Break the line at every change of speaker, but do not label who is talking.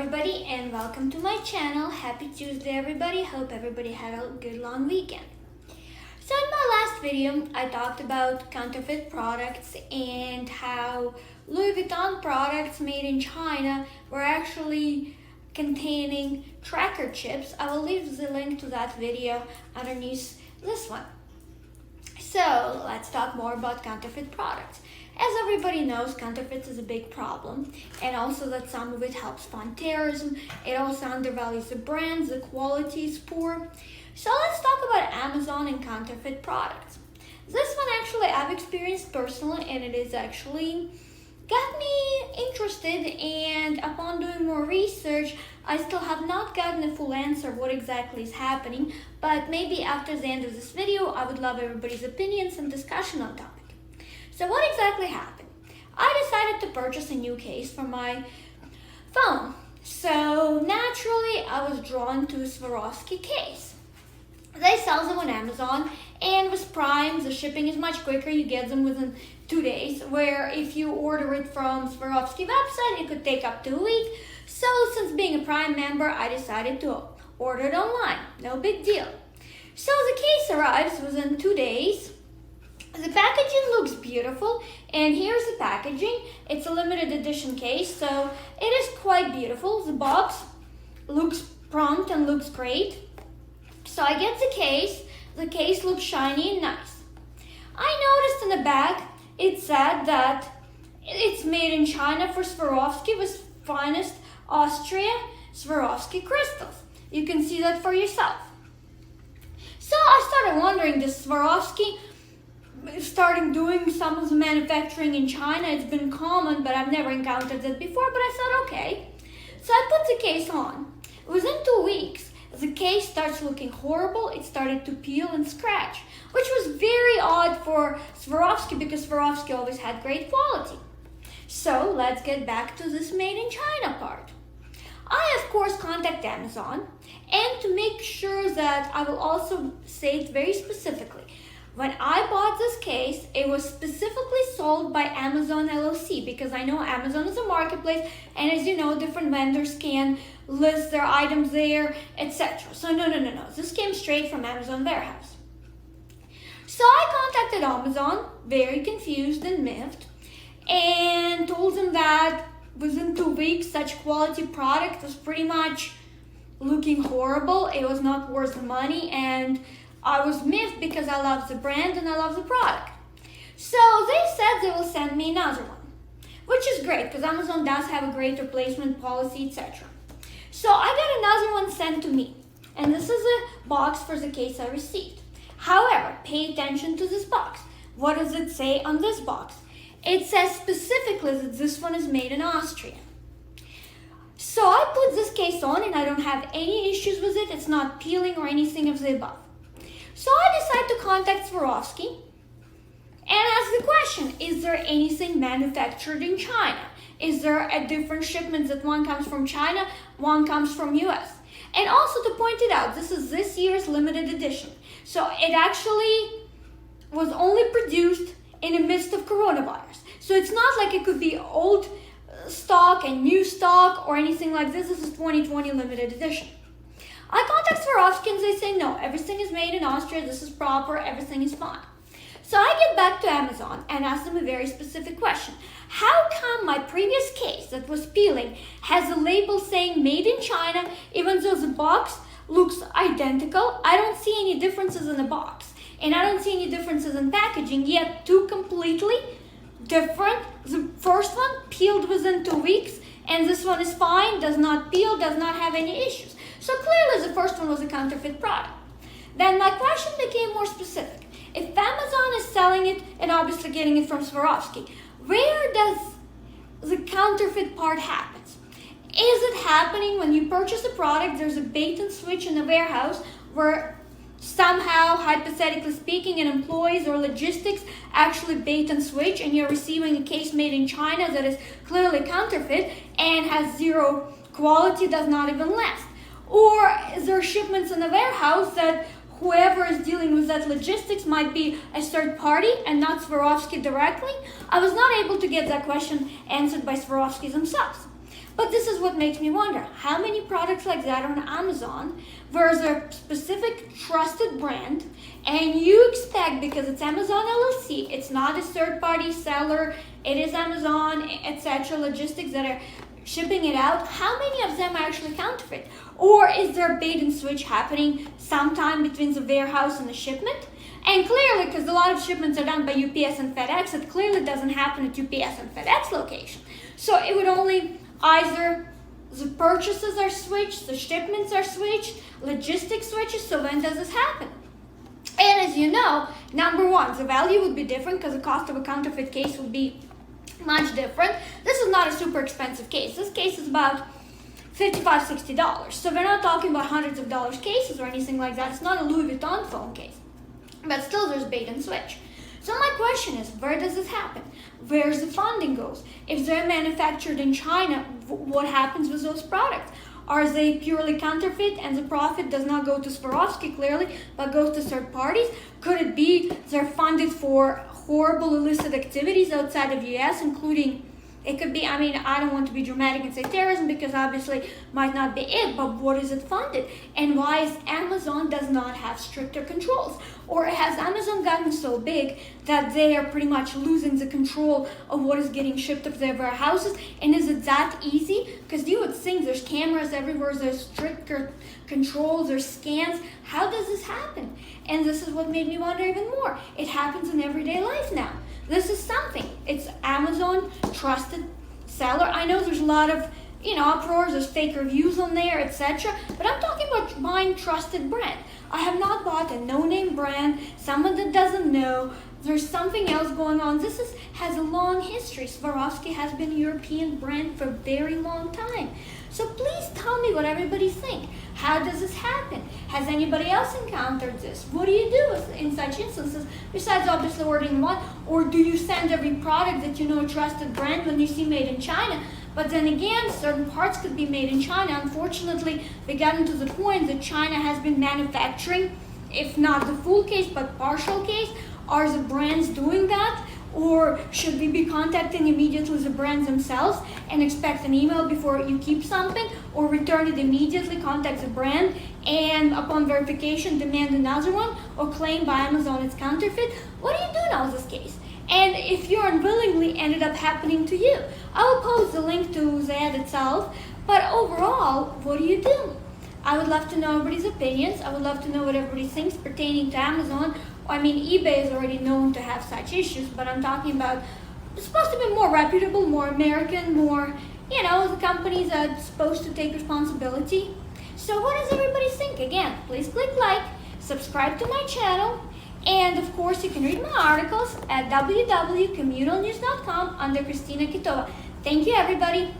everybody and welcome to my channel. Happy Tuesday everybody. Hope everybody had a good long weekend. So in my last video I talked about counterfeit products and how Louis Vuitton products made in China were actually containing tracker chips. I will leave the link to that video underneath this one. So let's talk more about counterfeit products. As everybody knows, counterfeit is a big problem, and also that some of it helps fund terrorism. It also undervalues the brands, the quality is poor. So let's talk about Amazon and counterfeit products. This one actually I've experienced personally, and it is actually got me interested, and upon doing more research, I still have not gotten a full answer what exactly is happening, but maybe after the end of this video, I would love everybody's opinions and discussion on topic. So what exactly happened? I decided to purchase a new case for my phone. So naturally, I was drawn to a Swarovski case. They sell them on Amazon, and with Prime, the shipping is much quicker. You get them within 2 days, where if you order it from Swarovski website, it could take up to a week. So since being a Prime member, I decided to order it online. No big deal. So the case arrives within 2 days. The packaging looks beautiful, and here's the packaging. It's a limited edition case, so it is quite beautiful. The box looks prompt and looks great. So I get the case. The case looks shiny and nice. I noticed in the back it said that it's made in China for Swarovski with finest Austria Swarovski crystals. You can see that for yourself. So I started wondering, does Swarovski starting doing some of the manufacturing in China? It's been common, but I've never encountered that before, but I thought, okay. So I put the case on. Within 2 weeks, the case starts looking horrible. It started to peel and scratch, which was very odd for Swarovski because Swarovski always had great quality. So let's get back to this made in China part. I, of course, contact Amazon, and to make sure that I will also say it very specifically, when I bought this case, it was specifically sold by Amazon LLC because I know Amazon is a marketplace, and as you know, different vendors can list their items there, etc. So no. This came straight from Amazon warehouse. So I contacted Amazon, very confused and miffed, and told them that within 2 weeks, such quality product was pretty much looking horrible. It was not worth the money, and I was miffed because I love the brand and I love the product. So they said they will send me another one, which is great because Amazon does have a great replacement policy, etc. So I got another one sent to me, and this is a box for the case I received. However, pay attention to this box. What does it say on this box? It says specifically that this one is made in Austria. So I put this case on and I don't have any issues with it. It's not peeling or anything of the above. So I decided to contact Swarovski and ask the question, is there anything manufactured in China? Is there a different shipment that one comes from China, one comes from US? And also to point it out, this is this year's limited edition. So it actually was only produced in the midst of coronavirus. So it's not like it could be old stock and new stock or anything like this. This is 2020 limited edition. I contact Swarovski and they say, no, everything is made in Austria, this is proper, everything is fine. So I get back to Amazon and ask them a very specific question. How come my previous case that was peeling has a label saying made in China, even though the box looks identical? I don't see any differences in the box, and I don't see any differences in packaging, yet two completely different. The first one peeled within 2 weeks, and this one is fine, does not peel, does not have any issues. So clearly the first one was a counterfeit product. Then my question became more specific. If Amazon is selling it and obviously getting it from Swarovski, where does the counterfeit part happen? Is it happening when you purchase a product, there's a bait and switch in the warehouse where somehow, hypothetically speaking, an employees or logistics actually bait and switch, and you're receiving a case made in China that is clearly counterfeit and has zero quality, does not even last? Or is there shipments in the warehouse that whoever is dealing with that logistics might be a third party and not Swarovski directly? I was not able to get that question answered by Swarovski themselves. But this is what makes me wonder, how many products like that on Amazon, where there's a specific trusted brand, and you expect, because it's Amazon LLC, it's not a third-party seller, it is Amazon, etc., logistics that are shipping it out, how many of them are actually counterfeit? Or is there a bait and switch happening sometime between the warehouse and the shipment? And clearly, because a lot of shipments are done by UPS and FedEx, it clearly doesn't happen at UPS and FedEx location. So it would only either the purchases are switched, the shipments are switched, logistics switches, so when does this happen? And as you know, number one, the value would be different because the cost of a counterfeit case would be much different. This is not a super expensive case. This case is about $55, $60. So we're not talking about hundreds of dollars cases or anything like that. It's not a Louis Vuitton phone case. But still, there's bait and switch. So my question is, where does this happen? Where's the funding goes? If they're manufactured in China, what happens with those products? Are they purely counterfeit and the profit does not go to Swarovski clearly, but goes to third parties? Could it be they're funded for horrible illicit activities outside of US, including, it could be, I mean, I don't want to be dramatic and say terrorism because obviously might not be it, but what is it funded? And why is Amazon does not have stricter controls? Or has Amazon gotten so big that they are pretty much losing the control of what is getting shipped to their warehouses? And is it that easy? Because you would think there's cameras everywhere, there's stricter controls, there's scans. How does this happen? And this is what made me wonder even more. It happens in everyday life now. This is something. It's Amazon, trusted seller. I know there's a lot of, uproars, there's fake reviews on there, etc. But I'm talking about buying trusted brand. I have not bought a no-name brand, someone that doesn't know. There's something else going on. This has a long history. Swarovski has been a European brand for a very long time. So please tell me what everybody thinks. How does this happen? Has anybody else encountered this? What do you do in such instances, besides obviously ordering one? Or do you send every product that you know a trusted brand when you see made in China? But then again, certain parts could be made in China. Unfortunately, we got into the point that China has been manufacturing, if not the full case, but partial case. Are the brands doing that? Or should we be contacting immediately the brands themselves and expect an email before you keep something, or return it immediately, contact the brand, and upon verification demand another one, or claim by Amazon it's counterfeit? What do you do now in this case? And if you unwillingly ended up happening to you, I will post the link to the ad itself, but overall, what do you do? I would love to know everybody's opinions. I would love to know what everybody thinks pertaining to Amazon. I mean, eBay is already known to have such issues, but I'm talking about, it's supposed to be more reputable, more American, more, the companies are supposed to take responsibility. So what does everybody think? Again, please click like, subscribe to my channel, and of course you can read my articles at www.communalnews.com under Christina Kitova. Thank you, everybody.